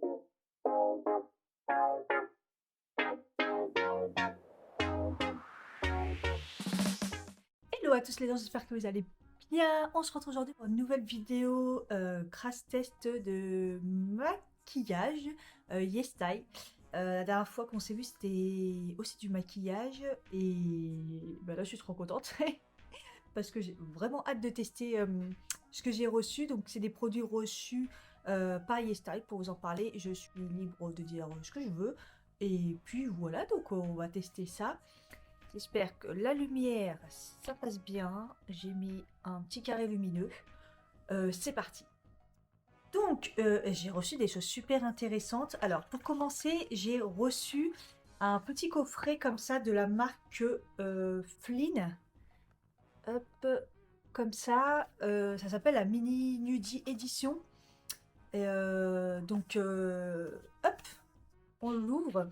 Hello à tous les gens, j'espère que vous allez bien. On se retrouve aujourd'hui pour une nouvelle vidéo crash test de maquillage YesStyle. La dernière fois qu'on s'est vu c'était aussi du maquillage et bah là je suis trop contente parce que j'ai vraiment hâte de tester ce que j'ai reçu. Donc c'est des produits reçus par YesStyle. Pour vous en parler, je suis libre de dire ce que je veux. Et puis voilà, donc on va tester ça. J'espère que la lumière, ça passe bien. J'ai mis un petit carré lumineux. C'est parti. Donc, j'ai reçu des choses super intéressantes. Alors, pour commencer, j'ai reçu un petit coffret comme ça de la marque Flynn. Hop, comme ça. Ça s'appelle la Mini Nudie Edition. Et donc, hop, on l'ouvre.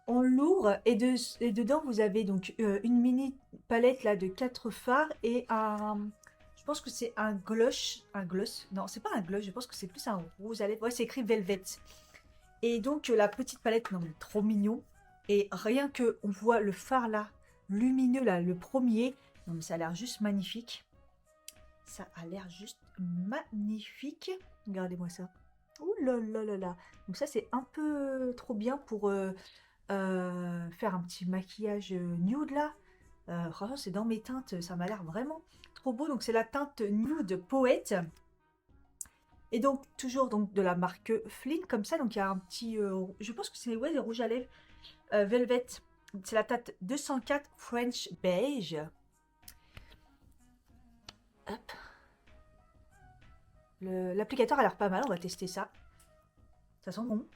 On l'ouvre et, et dedans vous avez donc une mini palette là de 4 fards et un, je pense que c'est un gloss, non c'est pas un gloss, je pense que c'est plus un rouge à lèvres, ouais c'est écrit Velvet. Et donc la petite palette, non mais trop mignon, et rien que on voit le fard là, lumineux là, le premier, non mais ça a l'air juste magnifique, ça a l'air juste magnifique, regardez-moi ça, ouh là là là là, donc ça c'est un peu trop bien pour faire un petit maquillage nude là. Franchement, c'est dans mes teintes, ça m'a l'air vraiment trop beau. Donc, c'est la teinte Nude Poète. Et donc, toujours donc, de la marque Flynn, comme ça. Donc, il y a un petit. Je pense que c'est ouais, des rouges à lèvres Velvet. C'est la teinte 204 French Beige. Hop. L'applicateur a l'air pas mal, on va tester ça. Ça sent bon.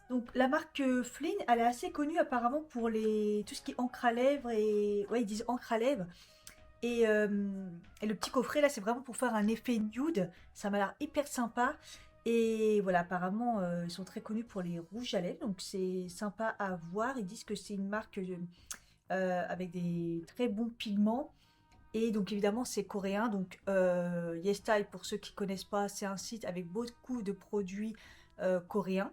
Donc la marque Flynn, elle est assez connue apparemment pour tout ce qui est encre à lèvres et ouais ils disent encre à lèvres et le petit coffret là c'est vraiment pour faire un effet nude, ça m'a l'air hyper sympa et voilà apparemment ils sont très connus pour les rouges à lèvres donc c'est sympa à voir, ils disent que c'est une marque avec des très bons pigments et donc évidemment c'est coréen donc YesStyle pour ceux qui connaissent pas c'est un site avec beaucoup de produits coréens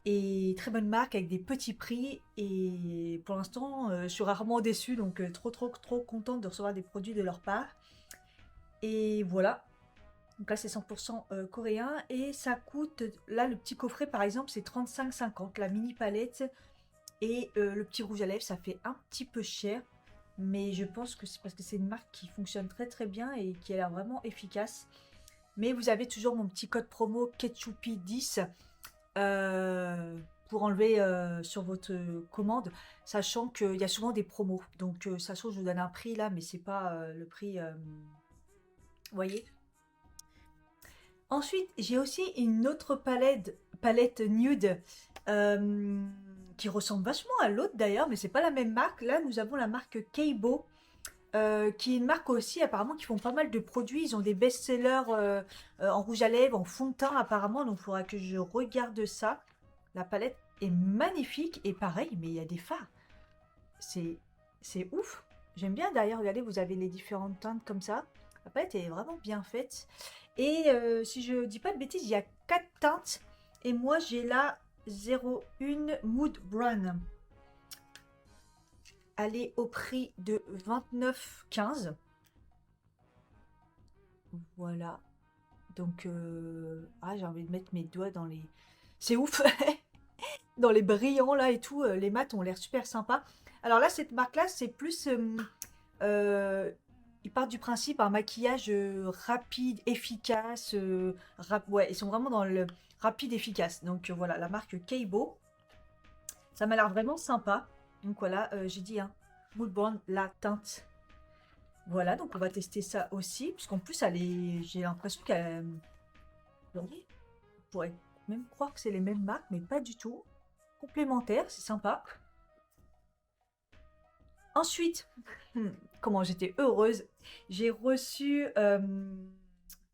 et très bonne marque avec des petits prix et pour l'instant je suis rarement déçue donc trop contente de recevoir des produits de leur part et voilà donc là c'est 100% coréen et ça coûte là le petit coffret par exemple c'est 35,50 la mini palette et le petit rouge à lèvres ça fait un petit peu cher mais je pense que c'est parce que c'est une marque qui fonctionne très bien et qui a l'air vraiment efficace mais vous avez toujours mon petit code promo Ketchupi10 pour enlever sur votre commande, sachant qu'il y a souvent des promos. Donc, sachant que je vous donne un prix là, mais c'est pas le prix. Vous voyez. Ensuite, j'ai aussi une autre palette nude qui ressemble vachement à l'autre d'ailleurs, mais c'est pas la même marque. Là, nous avons la marque Keibo. Qui est une marque aussi apparemment qui font pas mal de produits. Ils ont des best-sellers en rouge à lèvres, en fond de teint apparemment. Donc il faudra que je regarde ça. La palette est magnifique et pareil, mais il y a des fards. C'est c'est ouf. J'aime bien d'ailleurs, regardez, vous avez les différentes teintes comme ça. La palette est vraiment bien faite. Et si je dis pas de bêtises, il y a 4 teintes. Et moi j'ai la 01 Mood Brown. Elle est au prix de 29,15. Voilà. Donc, ah, j'ai envie de mettre mes doigts dans les... C'est ouf. Dans les brillants là et tout, les mats ont l'air super sympas. Alors là, cette marque-là, c'est plus... ils partent du principe un maquillage rapide, efficace. Ouais, ils sont vraiment dans le rapide, efficace. Donc voilà, la marque Keibo. Ça m'a l'air vraiment sympa. Donc voilà, j'ai dit, hein, Moodbourne, la teinte. Voilà, donc on va tester ça aussi. Puisqu'en plus, elle est... j'ai l'impression qu'elle... Vous voyez, on pourrait même croire que c'est les mêmes marques, mais pas du tout. Complémentaire, c'est sympa. Ensuite, comment j'étais heureuse, j'ai reçu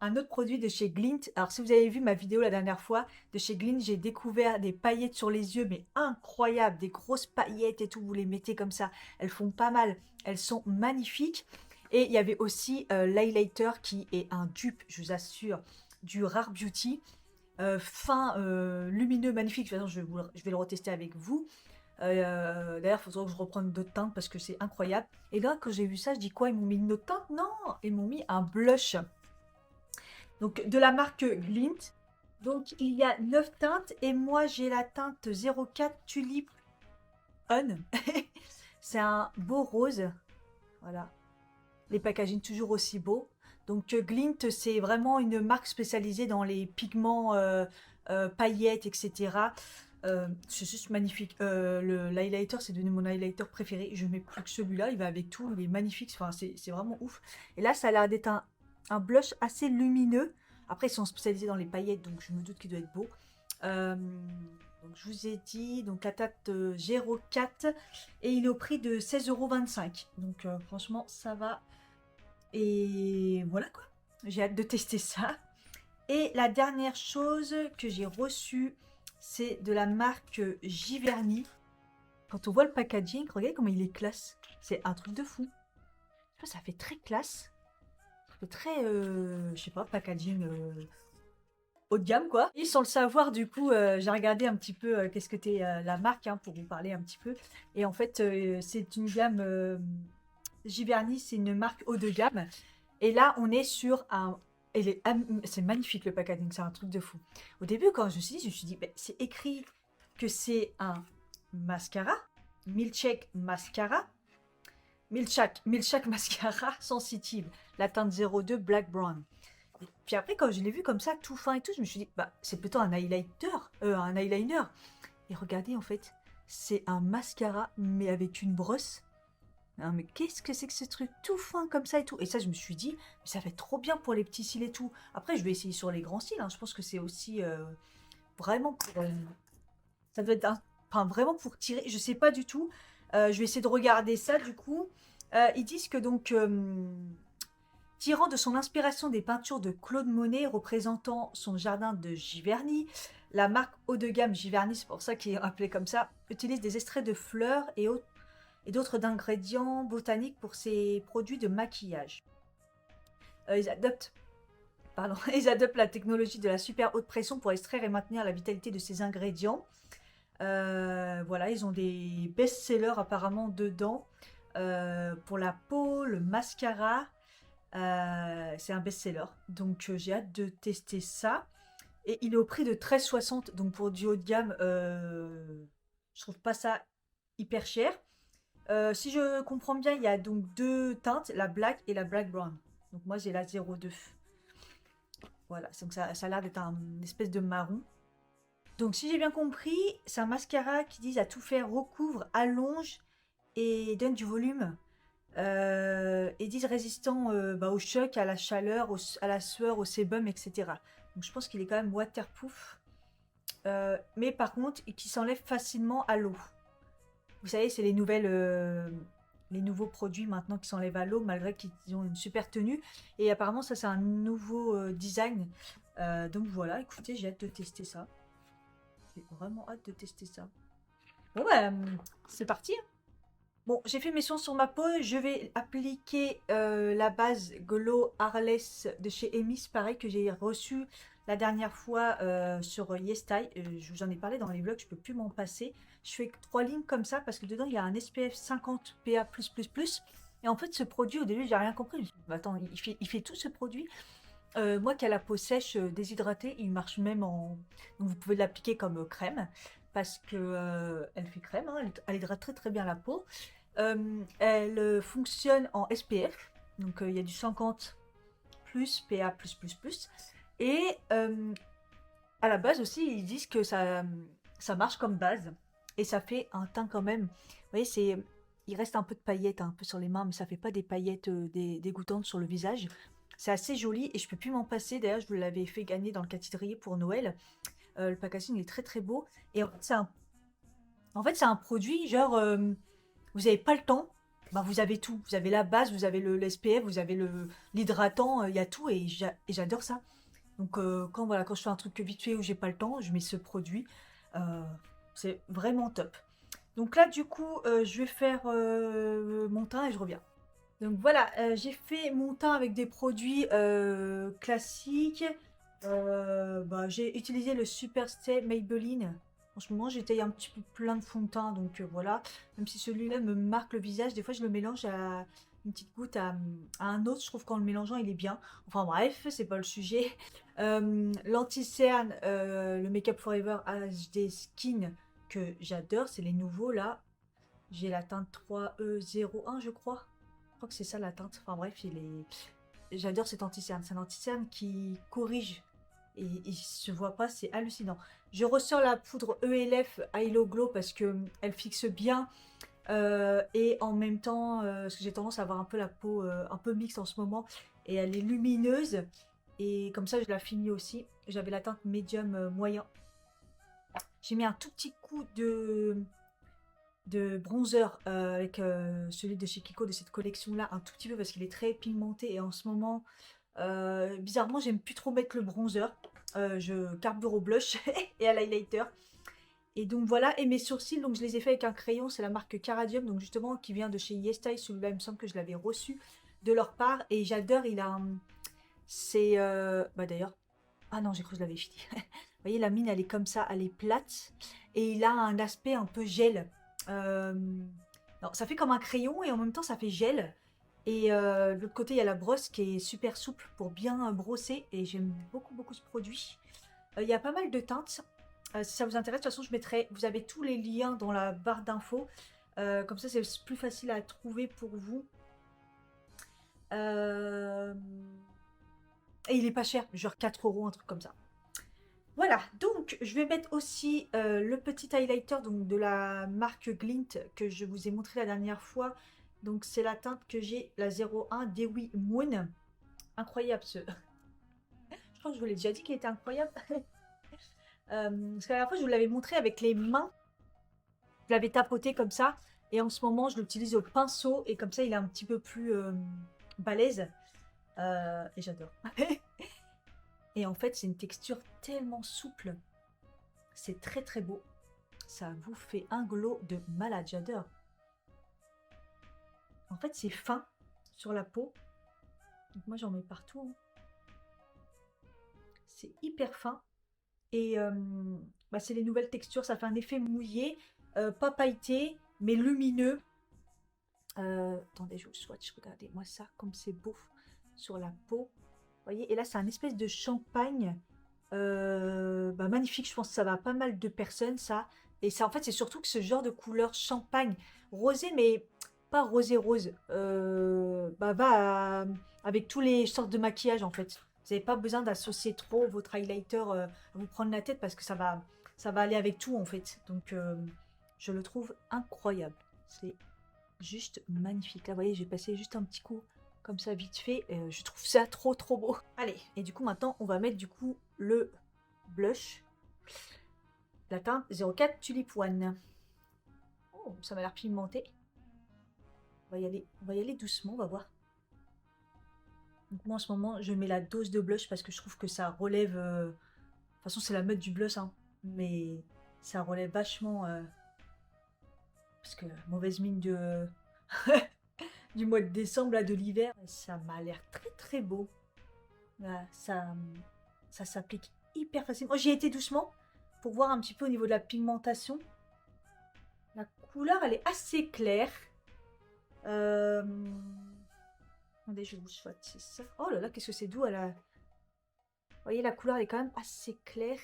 un autre produit de chez Glint. Alors si vous avez vu ma vidéo la dernière fois de chez Glint, j'ai découvert des paillettes sur les yeux, mais incroyables, des grosses paillettes et tout, vous les mettez comme ça, elles font pas mal, elles sont magnifiques. Et il y avait aussi l'highlighter qui est un dupe, je vous assure, du Rare Beauty. Fin, lumineux, magnifique. De toute façon, je vais le retester avec vous. D'ailleurs, il faudra que je reprenne d'autres teintes parce que c'est incroyable. Et là, quand j'ai vu ça, je dis quoi? Ils m'ont mis une autre teinte? Non! Ils m'ont mis un blush. Donc, de la marque Glint. Donc, il y a 9 teintes. Et moi, j'ai la teinte 04 Tulip On. C'est un beau rose. Voilà. Les packaging toujours aussi beaux. Donc, Glint, c'est vraiment une marque spécialisée dans les pigments paillettes, etc. C'est juste magnifique. L'highlighter, c'est devenu mon highlighter préféré. Je mets plus que celui-là, il va avec tout, il est magnifique. Enfin, c'est vraiment ouf. Et là, ça a l'air d'être un blush assez lumineux. Après, ils sont spécialisés dans les paillettes, donc je me doute qu'il doit être beau. Donc, je vous ai dit, donc la date 04 et il est au prix de 16,25 €. Donc, franchement, ça va. Et voilà quoi. J'ai hâte de tester ça. Et la dernière chose que j'ai reçue, c'est de la marque Giverny. Quand on voit le packaging, regardez comment il est classe. C'est un truc de fou. Je sais pas, ça fait très classe. Ça fait très, je sais pas, packaging haut de gamme quoi. Et sans le savoir, du coup, j'ai regardé un petit peu qu'est-ce que c'était la marque hein, pour vous parler un petit peu. Et en fait, c'est une gamme Giverny, c'est une marque haut de gamme. Et là, on est sur un. C'est magnifique le packaging, c'est un truc de fou. Au début, quand je me suis dit, ben, c'est écrit que c'est un mascara, Milkshake Mascara, Milkshake Mascara sensitive, la teinte 02 Black Brown. Et puis après, quand je l'ai vu comme ça, tout fin et tout, je me suis dit, bah, c'est plutôt un un eyeliner. Et regardez, en fait, c'est un mascara, mais avec une brosse. Non, mais qu'est-ce que c'est que ce truc tout fin comme ça et tout? Et ça, je me suis dit, mais ça fait trop bien pour les petits cils et tout. Après, je vais essayer sur les grands cils. Hein. Je pense que c'est aussi vraiment pour. Ça doit être enfin, vraiment pour tirer. Je sais pas du tout. Je vais essayer de regarder ça du coup. Ils disent que donc. Tirant de son inspiration des peintures de Claude Monet représentant son jardin de Giverny, la marque haut de gamme Giverny, c'est pour ça qu'il est appelé comme ça, utilise des extraits de fleurs et d'autres ingrédients botaniques pour ses produits de maquillage. Ils adoptent ils adoptent la technologie de la super haute pression pour extraire et maintenir la vitalité de ces ingrédients. Voilà, ils ont des best-sellers apparemment dedans. Pour la peau, le mascara, c'est un best-seller. Donc j'ai hâte de tester ça. Et il est au prix de 13,60. Donc pour du haut de gamme, je trouve pas ça hyper cher. Si je comprends bien, il y a donc deux teintes, la black et la black brown. Donc moi j'ai la 02. Voilà, donc ça a l'air d'être une espèce de marron. Donc si j'ai bien compris, c'est un mascara qui dit à tout faire recouvre, allonge et donne du volume. Et disent résistant au choc, à la chaleur, à la sueur, au sébum, etc. Donc je pense qu'il est quand même waterproof. Mais par contre, qui s'enlève facilement à l'eau. Vous savez, c'est les nouveaux produits maintenant qui s'enlèvent à l'eau, malgré qu'ils ont une super tenue. Et apparemment, ça, c'est un nouveau design. Donc voilà, écoutez, j'ai hâte de tester ça. J'ai vraiment hâte de tester ça. Bon, bah, c'est parti. Bon, j'ai fait mes soins sur ma peau. Je vais appliquer la base Glow Harless de chez Emis, pareil que j'ai reçu la dernière fois sur YesStyle. Je vous en ai parlé dans les vlogs, je peux plus m'en passer. Je fais 3 lignes comme ça parce que dedans il y a un SPF 50 PA+++. Et en fait, ce produit, au début, j'ai rien compris. Je me suis dit, attends, il fait tout ce produit. Moi qui a la peau sèche, déshydratée, il marche même en. Donc vous pouvez l'appliquer comme crème parce que elle fait crème, hein, elle hydrate très très bien la peau. Elle fonctionne en SPF, donc il y a du 50 plus PA+++. Et à la base aussi, ils disent que ça marche comme base et ça fait un teint quand même. Vous voyez, il reste un peu de paillettes un peu sur les mains, mais ça fait pas des paillettes dégoûtantes sur le visage. C'est assez joli et je peux plus m'en passer. D'ailleurs, je vous l'avais fait gagner dans le catidrier pour Noël. Le packaging est très très beau. Et en fait, c'est un produit genre, vous n'avez pas le temps, bah, vous avez tout. Vous avez la base, vous avez le SPF, vous avez l'hydratant, il y a tout et j'adore ça. Donc quand je fais un truc vite fait où j'ai pas le temps, je mets ce produit. C'est vraiment top. Donc là, du coup, je vais faire mon teint et je reviens. Donc voilà, j'ai fait mon teint avec des produits classiques. Bah, j'ai utilisé le Super Stay Maybelline. En ce moment, j'étais un petit peu plein de fond de teint, donc voilà. Même si celui-là me marque le visage, des fois je le mélange à une petite goutte à un autre. Je trouve qu'en le mélangeant, il est bien. Enfin bref, c'est pas le sujet. L'anti-cerne, le Make Up Forever HD Skin que j'adore, c'est les nouveaux là. J'ai la teinte 3E01, je crois. Je crois que c'est ça la teinte. Enfin bref, il est. J'adore cet anti-cerne. C'est un anti-cerne qui corrige et il se voit pas, c'est hallucinant. Je ressors la poudre ELF Hilo Glow parce que elle fixe bien et en même temps, parce que j'ai tendance à avoir un peu la peau un peu mixte en ce moment et elle est lumineuse et comme ça je la finis aussi. J'avais la teinte médium moyen. J'ai mis un tout petit coup de bronzer avec celui de chez Kiko de cette collection là un tout petit peu parce qu'il est très pigmenté et en ce moment bizarrement j'aime plus trop mettre le bronzer. Je carbure au blush et à l'highlighter et donc voilà. Et mes sourcils, donc je les ai fait avec un crayon, c'est la marque Caradium, donc justement qui vient de chez YesStyle. Celui-là il me semble que je l'avais reçu de leur part et j'adore. Il a c'est bah d'ailleurs, ah non, j'ai cru que je l'avais fini. Vous voyez, la mine, elle est comme ça, elle est plate. Et il a un aspect un peu gel. Non, ça fait comme un crayon et en même temps, ça fait gel. Et de l'autre côté, il y a la brosse qui est super souple pour bien brosser. Et j'aime beaucoup, beaucoup ce produit. Il y a pas mal de teintes. Si ça vous intéresse, de toute façon, je mettrai. Vous avez tous les liens dans la barre d'infos. Comme ça, c'est plus facile à trouver pour vous. Euh, Et il est pas cher, genre 4 euros, un truc comme ça. Voilà, donc je vais mettre aussi le petit highlighter donc, de la marque Glint que je vous ai montré la dernière fois. Donc c'est la teinte que j'ai, la 01 Dewy Moon. Incroyable ce... Je crois que je vous l'ai déjà dit qu'il était incroyable. Parce qu'à la fois je vous l'avais montré avec les mains. Je l'avais tapoté comme ça. Et en ce moment je l'utilise au pinceau. Et comme ça il est un petit peu plus balèze. Et j'adore. Et en fait c'est une texture tellement souple. C'est très très beau. Ça vous fait un glow de malade, j'adore. En fait, c'est fin sur la peau. Donc moi, j'en mets partout, hein. C'est hyper fin. Et bah, c'est les nouvelles textures. Ça fait un effet mouillé, pas pailleté, mais lumineux. Attendez, je vous swatch. Regardez-moi ça, comme c'est beau sur la peau. Vous voyez, et là, c'est un espèce de champagne. Bah, magnifique, je pense que ça va à pas mal de personnes, ça. Et ça, en fait, c'est surtout que ce genre de couleur champagne, rosé, mais pas rosé rose, bah, avec tous les sortes de maquillage, en fait. Vous n'avez pas besoin d'associer trop votre highlighter, à vous prendre la tête, parce que ça va aller avec tout, en fait. Donc, je le trouve incroyable. C'est juste magnifique. Là, vous voyez, j'ai passé juste un petit coup comme ça vite fait. Je trouve ça trop trop beau. Allez, et du coup maintenant on va mettre du coup le blush. La teinte 04 Tulip One. Oh, ça m'a l'air pimenté. On va y aller doucement, on va voir. Donc moi en ce moment je mets la dose de blush parce que je trouve que ça relève. De toute façon c'est la mode du blush, hein, mais ça relève vachement. Parce que mauvaise mine de du mois de décembre, là, de l'hiver, ça m'a l'air très très beau. Voilà, ça s'applique hyper facilement. J'y ai été doucement pour voir un petit peu au niveau de la pigmentation. La couleur, elle est assez claire. Euh... Attendez, je vous souhaite, c'est ça. Oh là là, qu'est-ce que c'est doux. Vous voyez, la couleur elle est quand même assez claire.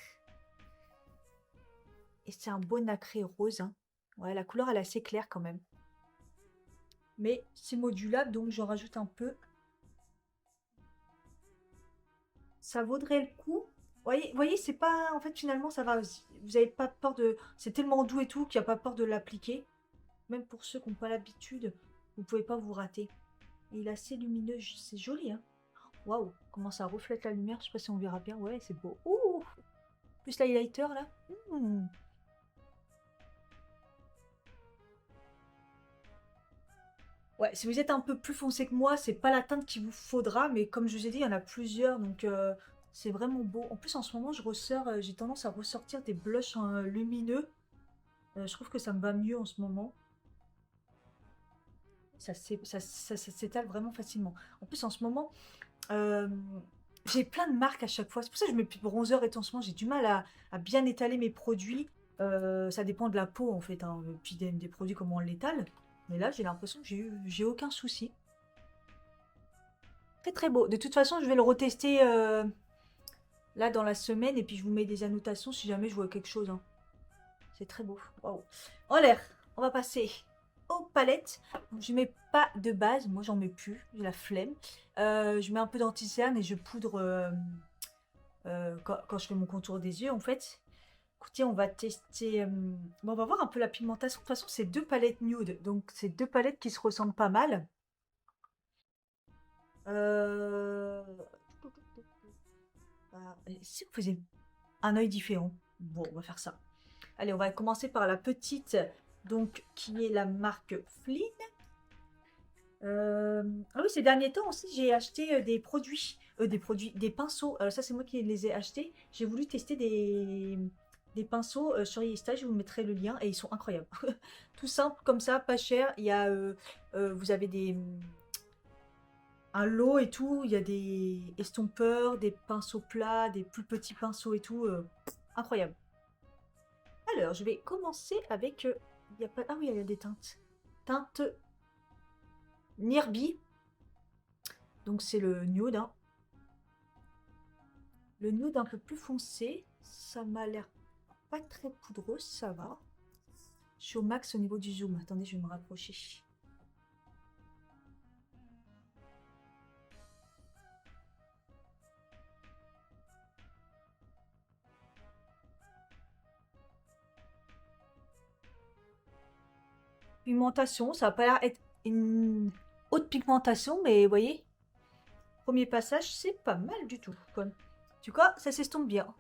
Et c'est un beau nacré rose, hein. Ouais, la couleur elle est assez claire quand même. Mais c'est modulable, donc j'en rajoute un peu. Ça vaudrait le coup. Voyez, c'est pas... En fait, finalement, ça va. Vous avez pas peur de... C'est tellement doux et tout qu'il n'y a pas peur de l'appliquer. Même pour ceux qui n'ont pas l'habitude, vous pouvez pas vous rater. Et il est assez lumineux, c'est joli, hein. Waouh, comment ça reflète la lumière, je sais pas si on verra bien. Ouais, c'est beau. Ouh, plus l'highlighter, là. Ouais, si vous êtes un peu plus foncé que moi, c'est pas la teinte qu'il vous faudra, mais comme je vous ai dit, il y en a plusieurs, donc c'est vraiment beau. En plus, en ce moment, j'ai tendance à ressortir des blushs lumineux. Je trouve que ça me va mieux en ce moment. Ça s'étale vraiment facilement. En plus, en ce moment, euh, j'ai plein de marques à chaque fois. C'est pour ça que je mets plus de bronzer et tout en ce moment. J'ai du mal à bien étaler mes produits. Ça dépend de la peau, en fait, hein, puis des produits, comment on l'étale. Mais là, j'ai l'impression que j'ai aucun souci. Très très beau. De toute façon, je vais le retester là dans la semaine et puis je vous mets des annotations si jamais je vois quelque chose, hein. C'est très beau. Waouh. En l'air, on va passer aux palettes. Je mets pas de base, moi j'en mets plus, j'ai la flemme. Je mets un peu d'anti-cerne et je poudre quand je fais mon contour des yeux en fait. Écoutez, on va tester. Bon, on va voir un peu la pigmentation. De toute façon, c'est deux palettes nude, donc c'est deux palettes qui se ressemblent pas mal. Euh... Si on faisait un œil différent. Bon, on va faire ça. Allez, on va commencer par la petite, donc qui est la marque Flynn. Ah oui, ces derniers temps aussi, j'ai acheté des pinceaux. Ça, c'est moi qui les ai achetés. J'ai voulu tester des pinceaux sur Insta. Je vous mettrai le lien et ils sont incroyables. Tout simple comme ça, pas cher. Vous avez un lot et tout. Il y a des estompeurs, des pinceaux plats, des plus petits pinceaux et tout. Incroyable. Alors, je vais commencer avec. Il y a pas... Ah oui, il y a des teintes. Teinte Nirbi. Donc, c'est le nude, hein. Le nude un peu plus foncé. Ça m'a l'air pas très poudreux, ça va. Je suis au max au niveau du zoom. Attendez, je vais me rapprocher. Pigmentation, ça va pas l'air être une haute pigmentation, mais vous voyez, premier passage, c'est pas mal du tout. En tout cas, ça s'estompe bien.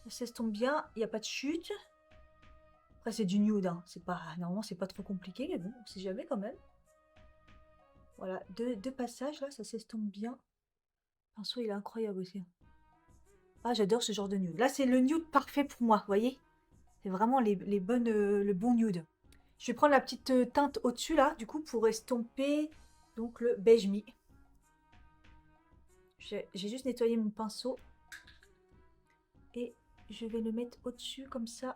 Ça s'estompe bien, il n'y a pas de chute. Après, c'est du nude, hein. C'est pas, normalement, c'est pas trop compliqué, mais bon, on sait jamais quand même. Voilà, deux passages là, ça s'estompe bien. Le pinceau, il est incroyable aussi. Ah, j'adore ce genre de nude. Là, c'est le nude parfait pour moi, vous voyez? C'est vraiment les bonnes, le bon nude. Je vais prendre la petite teinte au-dessus là, du coup, pour estomper donc le beige mi. J'ai juste nettoyé mon pinceau et je vais le mettre au-dessus comme ça.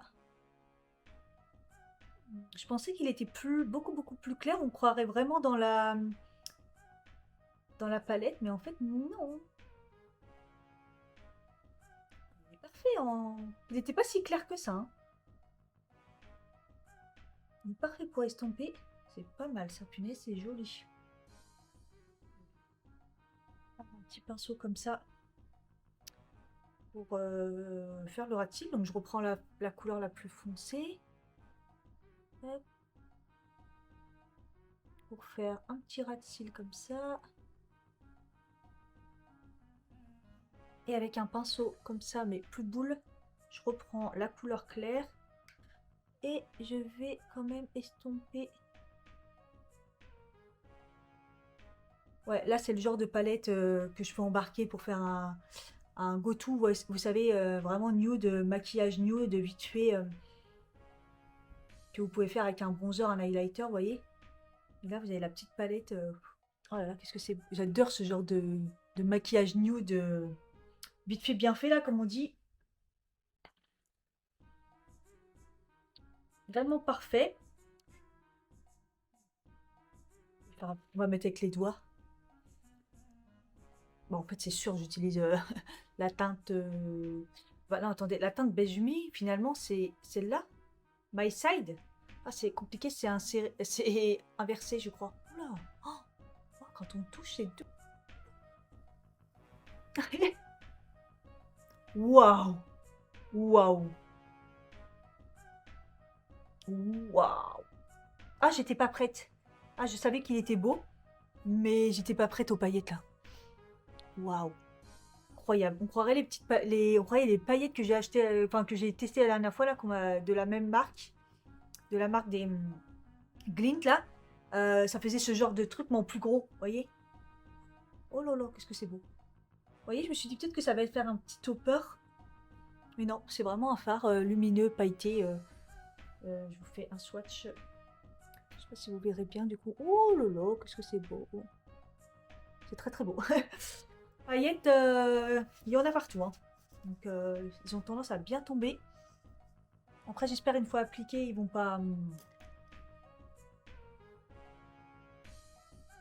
Je pensais qu'il était beaucoup plus clair. On croirait vraiment dans la palette, mais en fait non. Il est parfait. Il n'était pas si clair que ça, hein. Il est parfait pour estomper. C'est pas mal ça, punaise, c'est joli. Un petit pinceau comme ça pour faire le ras de cils. Donc je reprends la couleur la plus foncée. Hop. Pour faire un petit ras de cils comme ça. Et avec un pinceau comme ça, mais plus boule, je reprends la couleur claire. Et je vais quand même estomper. Ouais, là c'est le genre de palette que je peux embarquer pour faire un go-to. Vous savez, vraiment nude, maquillage nude, vite fait. Que vous pouvez faire avec un bronzer, un highlighter, vous voyez. Et là, vous avez la petite palette. Oh là là, qu'est-ce que c'est. J'adore ce genre de maquillage nude. Vite fait, bien fait, là, comme on dit. Vraiment parfait. Enfin, on va mettre avec les doigts. Bon, en fait, c'est sûr, j'utilise la teinte. Bah, non, attendez, la teinte beige mi, finalement, c'est celle-là. My Side. Ah, c'est compliqué, c'est inversé, je crois. Oula. Oh, quand on touche les deux. Waouh. Waouh. Waouh. Ah, j'étais pas prête. Ah, je savais qu'il était beau, mais j'étais pas prête aux paillettes là. Waouh. Incroyable. On croirait on croirait les paillettes que j'ai achetées, enfin que j'ai testées la dernière fois là, de la même marque, de la marque des Glint là. Ça faisait ce genre de truc, mais en plus gros, vous voyez. Oh là là, qu'est-ce que c'est beau. Vous voyez, je me suis dit peut-être que ça va faire un petit topper. Mais non, c'est vraiment un fard lumineux, pailleté. Je vous fais un swatch. sais pas si vous verrez bien du coup. Oh là là, qu'est-ce que c'est beau. C'est très très beau. Paillettes, il y en a partout, hein. Donc ils ont tendance à bien tomber. Après j'espère une fois appliqués, ils vont pas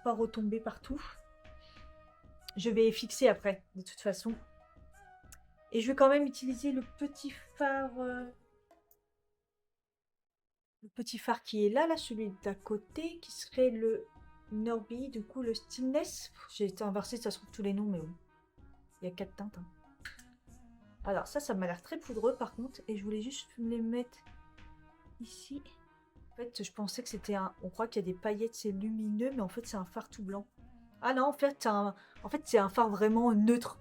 retomber partout. Je vais fixer après, de toute façon. Et je vais quand même utiliser le petit phare. Le petit phare qui est là, celui d'à côté, qui serait le Norby, du coup le Stillness. J'ai été inversé, ça se trouve tous les noms, mais bon. Il y a 4 teintes. Hein. Alors ça m'a l'air très poudreux par contre. Et je voulais juste les mettre ici. En fait, je pensais que c'était un... On croit qu'il y a des paillettes, c'est lumineux, mais en fait c'est un phare tout blanc. Ah non, en fait c'est un phare vraiment neutre.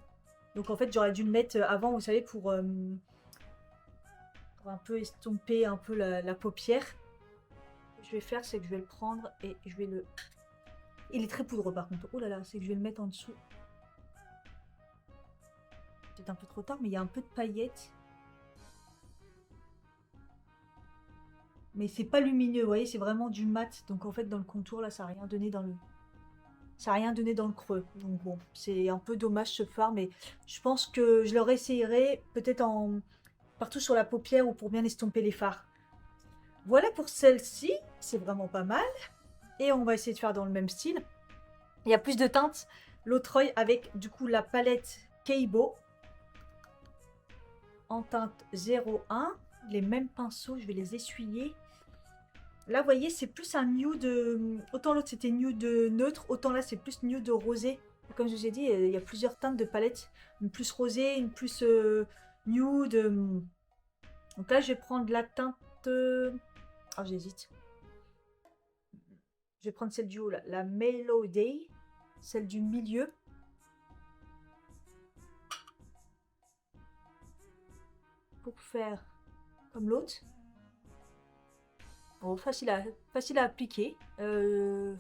Donc en fait j'aurais dû le mettre avant, vous savez, pour un peu estomper un peu la paupière. Ce que je vais faire, c'est que je vais le prendre et je vais le... Il est très poudreux par contre. Oh là là, c'est que je vais le mettre en dessous. Peut-être un peu trop tard, mais il y a un peu de paillettes. Mais c'est pas lumineux, vous voyez, c'est vraiment du mat. Donc en fait, dans le contour, là, ça n'a rien donné dans le... Ça n'a rien donné dans le creux. Donc bon, c'est un peu dommage ce phare, mais je pense que je le réessayerai peut-être partout sur la paupière ou pour bien estomper les fards. Voilà pour celle-ci, c'est vraiment pas mal. Et on va essayer de faire dans le même style. Il y a plus de teintes. L'autre œil avec du coup la palette Keibo en teinte 01. Les mêmes pinceaux, je vais les essuyer. Là, vous voyez, c'est plus un nude. Autant l'autre c'était nude neutre, autant là c'est plus nude rosé. Comme je vous ai dit, il y a plusieurs teintes de palettes. Une plus rosée, une plus nude. Donc là, je vais prendre la teinte. Ah, j'hésite. Je vais prendre celle du haut, là, la Melody, celle du milieu. Pour faire comme l'autre. Bon, facile à appliquer. Là,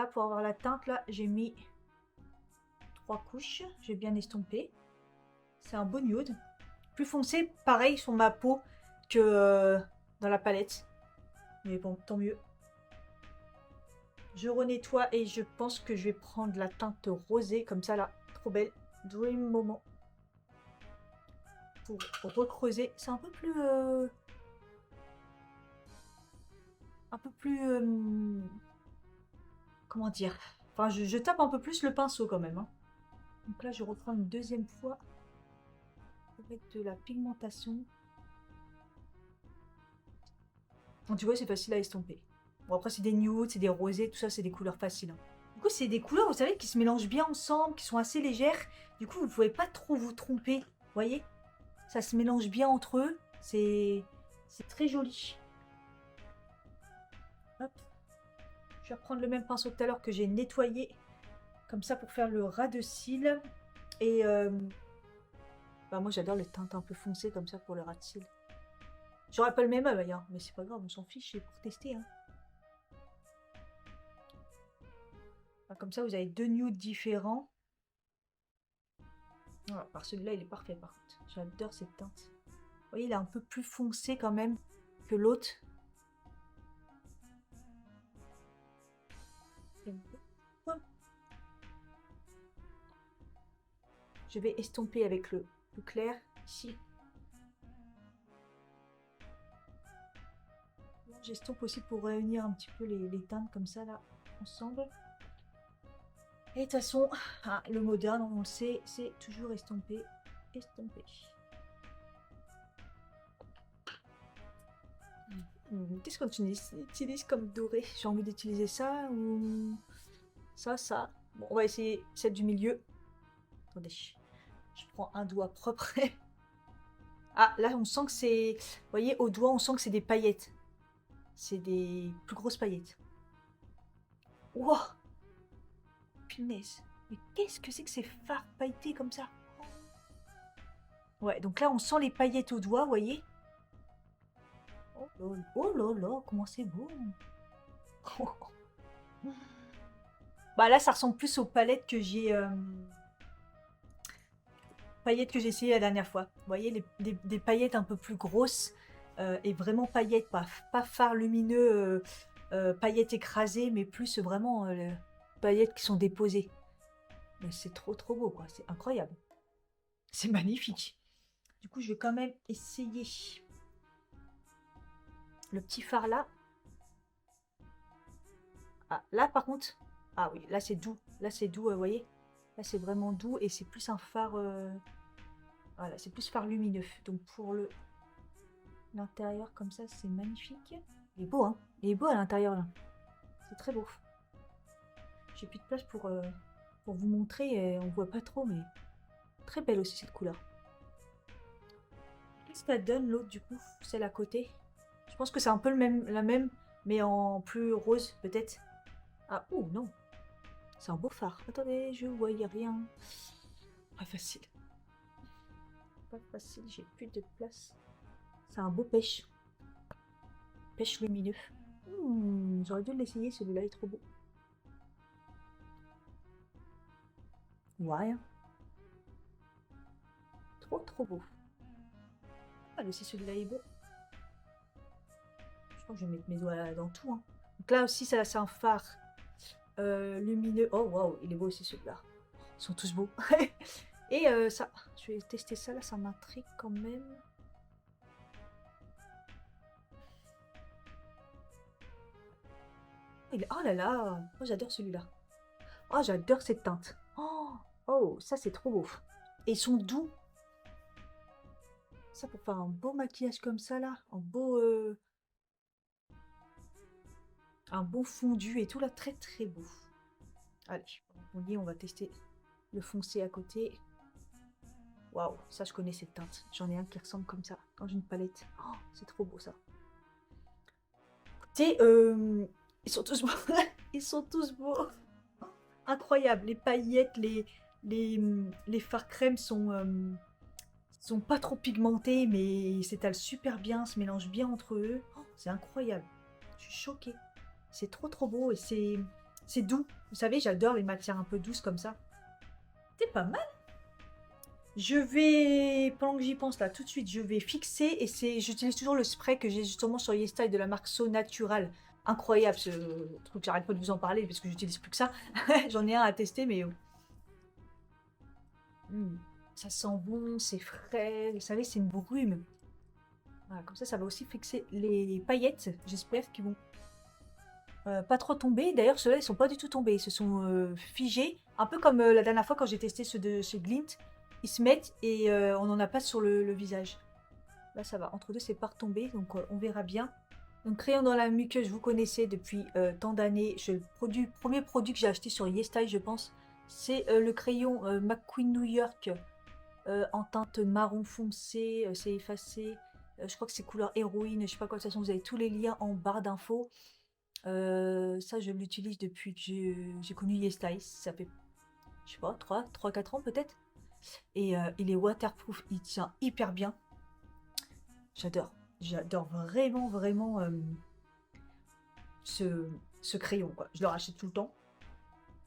pour avoir la teinte, là, j'ai mis 3 couches. J'ai bien estompé. C'est un beau nude. Plus foncé, pareil sur ma peau que dans la palette. Mais bon, tant mieux. Je renettoie et je pense que je vais prendre la teinte rosée comme ça là. Trop belle. Dream Moment. Pour recreuser. C'est un peu plus... comment dire? Enfin, je tape un peu plus le pinceau quand même. Hein. Donc là, je reprends une deuxième fois avec de la pigmentation. Donc, tu vois, c'est facile à estomper. Bon, après, c'est des nudes, c'est des rosés, tout ça, c'est des couleurs faciles. Hein. Du coup, c'est des couleurs, vous savez, qui se mélangent bien ensemble, qui sont assez légères. Du coup, vous ne pouvez pas trop vous tromper. Vous voyez? Ça se mélange bien entre eux. C'est très joli. Hop. Je vais reprendre le même pinceau que tout à l'heure que j'ai nettoyé. Comme ça, pour faire le ras de cils. Et bah, moi, j'adore les teintes un peu foncées comme ça pour le ras de cils. J'aurais pas le même œil, hein, mais c'est pas grave, on s'en fiche, c'est pour tester. Hein. Enfin, comme ça, vous avez 2 nudes différents. Voilà, par celui-là, il est parfait par contre. J'adore cette teinte. Vous voyez, il est un peu plus foncé quand même que l'autre. Je vais estomper avec le plus clair ici. J'estompe aussi pour réunir un petit peu les teintes comme ça là ensemble. Et de toute façon, le moderne, on le sait, c'est toujours estomper, estomper. Qu'est-ce qu'on utilise comme doré? J'ai envie d'utiliser ça ou ça. Bon, on va essayer celle du milieu. Attendez, je prends un doigt propre. Ah, là, on sent que c'est... Vous voyez, au doigt, on sent que c'est des paillettes. C'est des plus grosses paillettes. Wow! Punaise. Mais qu'est-ce que c'est que ces fards pailletés comme ça? Ouais, donc là, on sent les paillettes au doigt, vous voyez? Oh là là, comment c'est beau! Bah là, ça ressemble plus aux palettes que j'ai... paillettes que j'ai essayé la dernière fois. Vous voyez, des paillettes un peu plus grosses et vraiment paillettes, pas phare lumineux paillettes écrasées, mais plus vraiment paillettes qui sont déposées. Mais c'est trop trop beau, quoi. C'est incroyable. C'est magnifique. Du coup, je vais quand même essayer le petit phare là. Ah, là, par contre... Ah oui, là, c'est doux. Là, c'est doux, vous voyez. Là, c'est vraiment doux et c'est plus un phare... Voilà, c'est plus phare lumineux. Donc, pour l'intérieur, comme ça, c'est magnifique. Il est beau, hein. Il est beau à l'intérieur, là. C'est très beau. J'ai plus de place pour vous montrer. On voit pas trop, mais... Très belle aussi, cette couleur. Qu'est-ce qu'elle donne, l'autre, du coup? Celle à côté. Je pense que c'est un peu la même, mais en plus rose, peut-être. Ah, oh, non. C'est un beau phare. Attendez, je voyais rien. Pas facile. Pas facile, j'ai plus de place. C'est un beau pêche. Pêche lumineux. J'aurais dû l'essayer, celui-là est trop beau. Ouais. Trop trop beau. Ah, aussi celui-là est beau. Je crois que je vais mettre mes doigts dans tout. Hein. Donc là aussi, ça c'est un phare lumineux. Oh waouh, il est beau aussi celui-là. Ils sont tous beaux. Et ça, je vais tester ça là, ça m'intrigue quand même. Oh là là, oh, j'adore celui-là. Oh, j'adore cette teinte. Oh, oh, ça c'est trop beau. Et ils sont doux. Ça pour faire un beau maquillage comme ça là, un beau fondu et tout là, très très beau. Allez, on y est, on va tester le foncé à côté. Waouh, ça je connais cette teinte. J'en ai un qui ressemble comme ça, dans une palette. Oh, c'est trop beau ça. Écoutez, ils sont tous beaux. Ils sont tous beaux. Incroyable. Les paillettes, les fards crème sont pas trop pigmentés, mais s'étalent super bien, se mélangent bien entre eux. Oh, c'est incroyable. Je suis choquée. C'est trop trop beau et c'est doux. Vous savez, j'adore les matières un peu douces comme ça. C'est pas mal. Je vais, pendant que j'y pense là, tout de suite, je vais fixer et j'utilise toujours le spray que j'ai justement sur YesStyle de la marque So Natural. Incroyable ce truc, j'arrête pas de vous en parler parce que j'utilise plus que ça. J'en ai un à tester, mais ça sent bon, c'est frais. Vous savez, c'est une brume. Voilà, comme ça va aussi fixer les paillettes. J'espère qu'ils vont pas trop tomber. D'ailleurs, ceux-là, ils sont pas du tout tombés. Ils se sont figés. Un peu comme la dernière fois quand j'ai testé ceux de chez Glint. Ils se mettent et on n'en a pas sur le visage. Là, ça va. Entre deux, c'est pas retombé. Donc, on verra bien. Donc, crayon dans la muqueuse, vous connaissez depuis tant d'années. Le premier produit que j'ai acheté sur YesStyle, je pense, c'est le crayon McQueen New York en teinte marron foncé. C'est effacé. Je crois que c'est couleur héroïne. Je sais pas quoi. De toute façon, vous avez tous les liens en barre d'infos. Ça, je l'utilise depuis que j'ai connu YesStyle. Ça fait, je sais pas, 3-4 ans peut-être. Et il est waterproof. Il tient hyper bien. J'adore. J'adore vraiment, vraiment ce crayon, quoi. Je le rachète tout le temps.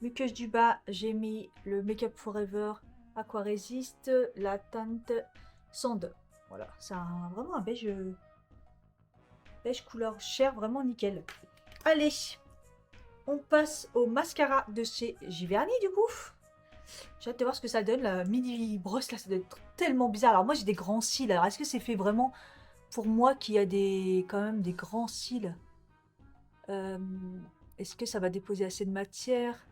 Muqueuse du bas, j'ai mis le Make Up Forever Aqua Resist, la teinte Sand. Voilà, c'est vraiment un beige couleur chair, vraiment nickel. Allez, on passe au mascara de chez Giverny du coup. J'ai hâte de voir ce que ça donne, la mini brosse là, ça doit être tellement bizarre. Alors moi j'ai des grands cils, alors est-ce que c'est fait vraiment pour moi qui a quand même des grands cils? Est-ce que ça va déposer assez de matière?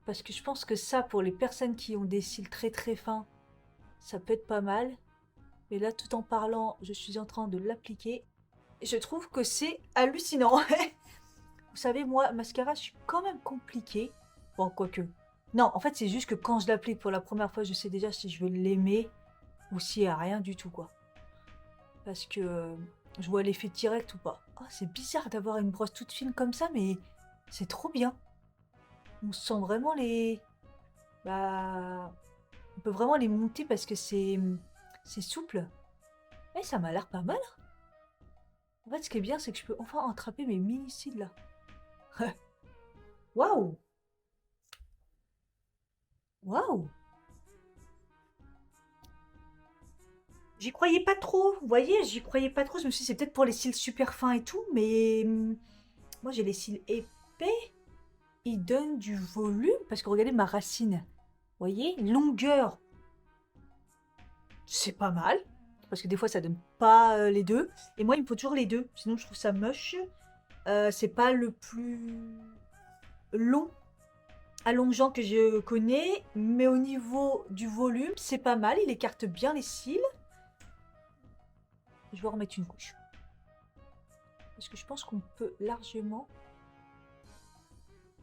Parce que je pense que ça, pour les personnes qui ont des cils très très fins, ça peut être pas mal. Mais là, tout en parlant, je suis en train de l'appliquer. Et je trouve que c'est hallucinant. Vous savez, moi, mascara, je suis quand même compliquée. Bon, quoique. Non, en fait, c'est juste que quand je l'applique pour la première fois, je sais déjà si je vais l'aimer ou s'il n'y a rien du tout, quoi. Parce que je vois l'effet direct ou pas. Oh, c'est bizarre d'avoir une brosse toute fine comme ça, mais c'est trop bien. On sent vraiment Bah... On peut vraiment les monter parce que c'est souple. Et ça m'a l'air pas mal. En fait, ce qui est bien, c'est que je peux enfin attraper mes mini-cils, là. Waouh! Waouh! J'y croyais pas trop, vous voyez, j'y croyais pas trop. Je me suis dit, c'est peut-être pour les cils super fins et tout, mais Moi, j'ai les cils épais. Ils donnent du volume. Parce que regardez ma racine. Vous voyez? Longueur. C'est pas mal. Parce que des fois, ça donne pas les deux. Et moi, il me faut toujours les deux. Sinon, je trouve ça moche. C'est pas le plus long, allongeant que je connais. Mais au niveau du volume, c'est pas mal. Il écarte bien les cils. Je vais en remettre une couche. Parce que je pense qu'on peut largement...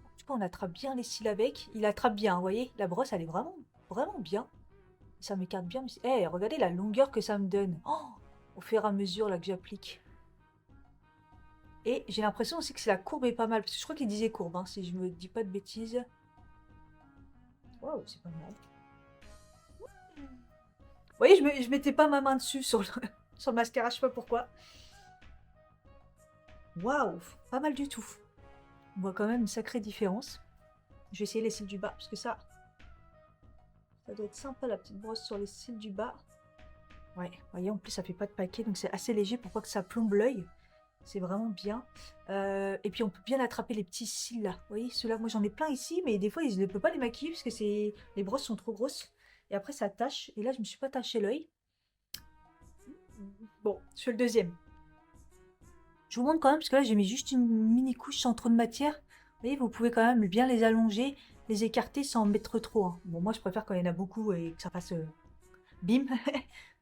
En tout cas, on attrape bien les cils avec. Il attrape bien, vous voyez? La brosse, elle est vraiment, vraiment bien. Ça m'écarte bien. Eh, regardez la longueur que ça me donne. Oh, au fur et à mesure là que j'applique. Et j'ai l'impression aussi que la courbe est pas mal. Parce que je crois qu'il disait courbe, hein, si je me dis pas de bêtises. Waouh, c'est pas mal. Vous voyez, je mettais pas ma main dessus sur sur le mascara, je sais pas pourquoi. Waouh, pas mal du tout. On voit quand même une sacrée différence. Je vais essayer les cils du bas, parce que ça doit être sympa la petite brosse sur les cils du bas. Ouais, vous voyez, en plus ça fait pas de paquet, donc c'est assez léger pour pas que ça plombe l'œil. C'est vraiment bien. Et puis on peut bien attraper les petits cils là. Vous voyez, ceux-là, moi j'en ai plein ici, mais des fois je ne peux pas les maquiller parce que les brosses sont trop grosses. Et après ça tâche. Et là je me suis pas taché l'œil. Bon, je fais le deuxième. Je vous montre quand même, parce que là j'ai mis juste une mini couche sans trop de matière. Vous voyez, vous pouvez quand même bien les allonger, les écarter sans en mettre trop, hein. Bon, moi je préfère quand il y en a beaucoup et que ça fasse bim.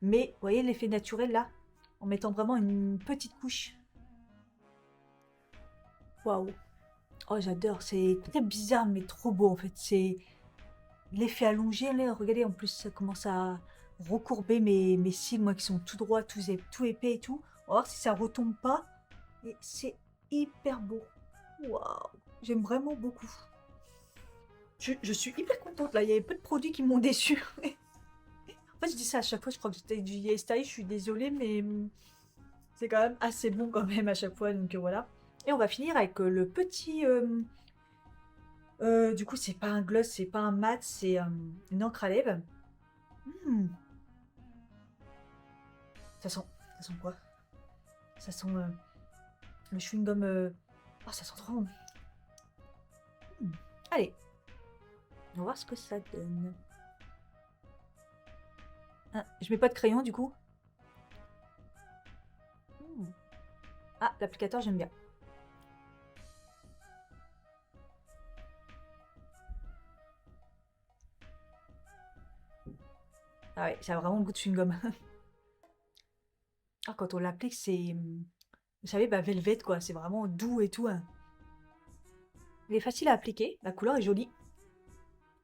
Mais vous voyez l'effet naturel là, en mettant vraiment une petite couche. Waouh. Oh, j'adore. C'est très bizarre, mais trop beau en fait. C'est l'effet allongé. Là, regardez, en plus, ça commence à recourber mes cils, moi qui sont tout droits, tout épais et tout. On va voir si ça retombe pas. Et c'est hyper beau. Waouh. J'aime vraiment beaucoup. Je suis hyper contente là. Il y avait peu de produits qui m'ont déçue. En fait, je dis ça à chaque fois. Je crois que c'était du YesStyle. Je suis désolée, mais c'est quand même assez bon quand même à chaque fois. Donc voilà. Et on va finir avec le petit. Du coup, c'est pas un gloss, c'est pas un mat, c'est une encre à lèvres. Hmm. Ça sent quoi? Ça sent le chewing-gum. Oh, ça sent trop bon. Hmm. Allez, on va voir ce que ça donne. Ah, je mets pas de crayon du coup. Hmm. Ah, l'applicateur, j'aime bien. Ah ouais, ça a vraiment le goût de chewing-gum. Ah, quand on l'applique, c'est. Vous savez, bah, velvet quoi, c'est vraiment doux et tout, hein. Il est facile à appliquer, la couleur est jolie.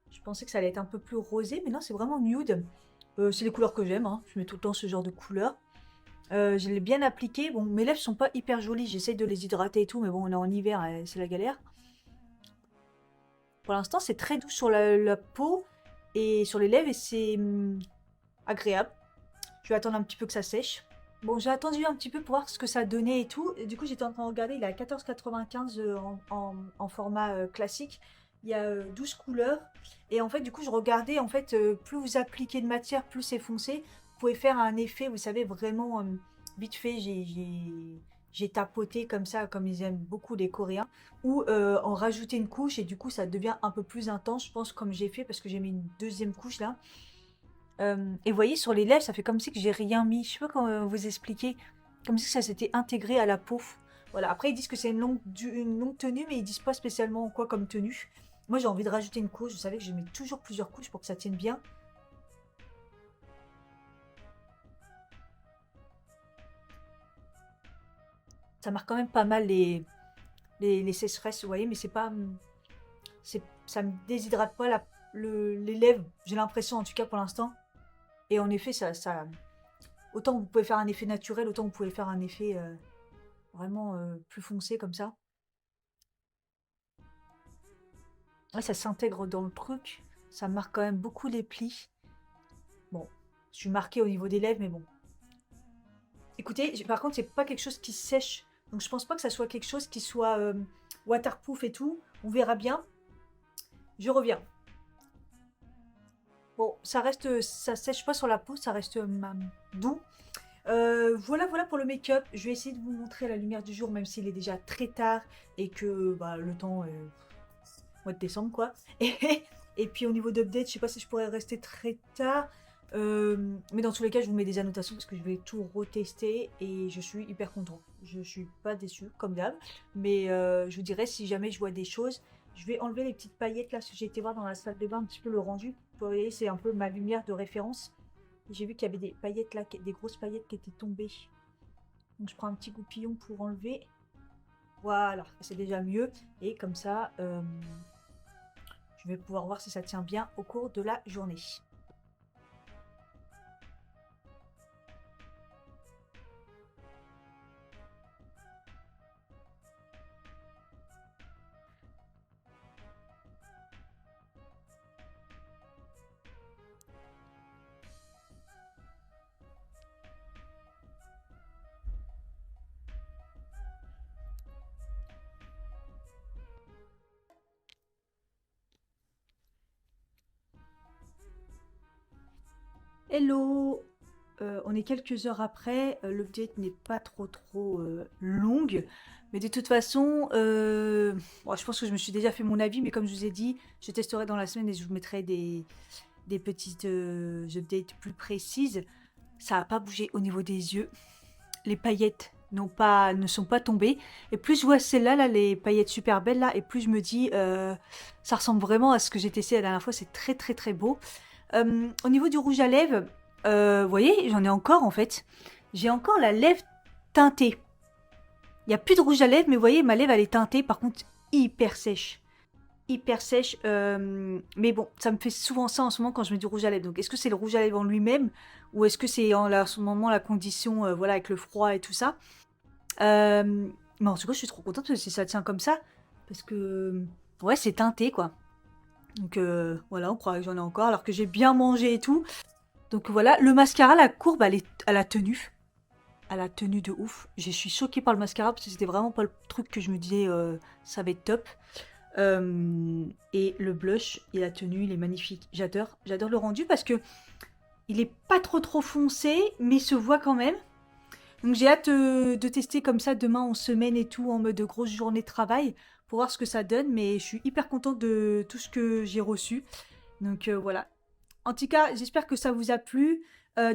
Je pensais que ça allait être un peu plus rosé, mais non, c'est vraiment nude. C'est les couleurs que j'aime, hein. Je mets tout le temps ce genre de couleurs. Je l'ai bien appliqué. Bon, mes lèvres sont pas hyper jolies. J'essaie de les hydrater et tout, mais bon, on est en hiver, c'est la galère. Pour l'instant, c'est très doux sur la peau et sur les lèvres et c'est agréable. Je vais attendre un petit peu que ça sèche. Bon, j'ai attendu un petit peu pour voir ce que ça donnait et tout. Et du coup, j'étais en train de regarder. Il est à 14,95 en format classique. Il y a 12 couleurs. Et en fait, du coup, je regardais. En fait, plus vous appliquez de matière, plus c'est foncé. Vous pouvez faire un effet, vous savez, vraiment vite fait. J'ai tapoté comme ça, comme ils aiment beaucoup les Coréens. Ou en rajouter une couche. Et du coup, ça devient un peu plus intense, je pense, comme j'ai fait. Parce que j'ai mis une deuxième couche là. Et vous voyez, sur les lèvres, ça fait comme si que j'ai rien mis. Je sais pas comment vous expliquer. Comme si ça s'était intégré à la peau. Voilà. Après, ils disent que c'est une longue tenue, mais ils disent pas spécialement quoi comme tenue. Moi, j'ai envie de rajouter une couche. Vous savez que je mets toujours plusieurs couches pour que ça tienne bien. Ça marque quand même pas mal les sécheresses, vous voyez, mais c'est pas. Ça me déshydrate pas les lèvres. J'ai l'impression, en tout cas pour l'instant. Et en effet, autant vous pouvez faire un effet naturel, autant vous pouvez faire un effet vraiment plus foncé comme ça. Ouais, ça s'intègre dans le truc. Ça marque quand même beaucoup les plis. Bon, je suis marquée au niveau des lèvres, mais bon. Écoutez, par contre, c'est pas quelque chose qui sèche. Donc je pense pas que ça soit quelque chose qui soit waterproof et tout. On verra bien. Je reviens. Bon, ça sèche pas sur la peau, ça reste doux. Voilà, voilà pour le make-up. Je vais essayer de vous montrer à la lumière du jour, même s'il est déjà très tard et que bah, le temps est mois de décembre, quoi. Et puis au niveau d'update, je sais pas si je pourrais rester très tard. Mais dans tous les cas, je vous mets des annotations parce que je vais tout retester et je suis hyper content. Je suis pas déçue, comme d'hab. Mais je vous dirai si jamais je vois des choses. Je vais enlever les petites paillettes là, parce que j'ai été voir dans la salle de bain un petit peu le rendu. Vous voyez, c'est un peu ma lumière de référence. J'ai vu qu'il y avait des paillettes là, des grosses paillettes qui étaient tombées. Donc je prends un petit goupillon pour enlever. Voilà, c'est déjà mieux. Et comme ça, je vais pouvoir voir si ça tient bien au cours de la journée. Hello! On est quelques heures après, l'update n'est pas trop longue, mais de toute façon, bon, je pense que je me suis déjà fait mon avis, mais comme je vous ai dit, je testerai dans la semaine et je vous mettrai des petites updates plus précises. Ça n'a pas bougé au niveau des yeux. Les paillettes ne sont pas tombées. Et plus je vois celles-là, là, les paillettes super belles, là, et plus je me dis, ça ressemble vraiment à ce que j'ai testé la dernière fois. C'est très beau. Au niveau du rouge à lèvres, vous voyez, j'en ai encore en fait. J'ai encore la lèvre teintée. Il n'y a plus de rouge à lèvres, mais vous voyez, ma lèvre elle est teintée, par contre hyper sèche. Hyper sèche. Mais bon, ça me fait souvent ça en ce moment quand je mets du rouge à lèvres. Donc est-ce que c'est le rouge à lèvres en lui-même ou est-ce que c'est en ce moment la condition, voilà, avec le froid et tout ça. Mais en tout cas, je suis trop contente parce que si ça tient comme ça, parce que ouais, c'est teinté quoi. Donc voilà, on croirait que j'en ai encore alors que j'ai bien mangé et tout. Donc voilà, le mascara, la courbe, elle a tenu. Elle a tenu de ouf. Je suis choquée par le mascara parce que c'était vraiment pas le truc que je me disais ça va être top. Et le blush, il a tenu, il est magnifique. J'adore le rendu parce que il est pas trop foncé, mais il se voit quand même. Donc j'ai hâte de tester comme ça demain en semaine et tout, en mode grosse journée de travail, pour voir ce que ça donne. Mais je suis hyper contente de tout ce que j'ai reçu. Donc voilà. En tout cas, j'espère que ça vous a plu.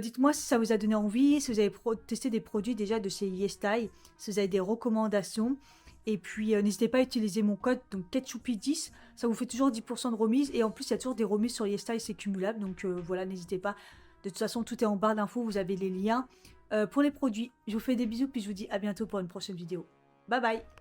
Dites-moi si ça vous a donné envie, si vous avez testé des produits déjà de chez YesStyle, si vous avez des recommandations. Et puis, n'hésitez pas à utiliser mon code, donc Ketchupi10, ça vous fait toujours 10% de remise. Et en plus, il y a toujours des remises sur YesStyle, c'est cumulable. Donc voilà, n'hésitez pas. De toute façon, tout est en barre d'infos, vous avez les liens pour les produits. Je vous fais des bisous, puis je vous dis à bientôt pour une prochaine vidéo. Bye bye!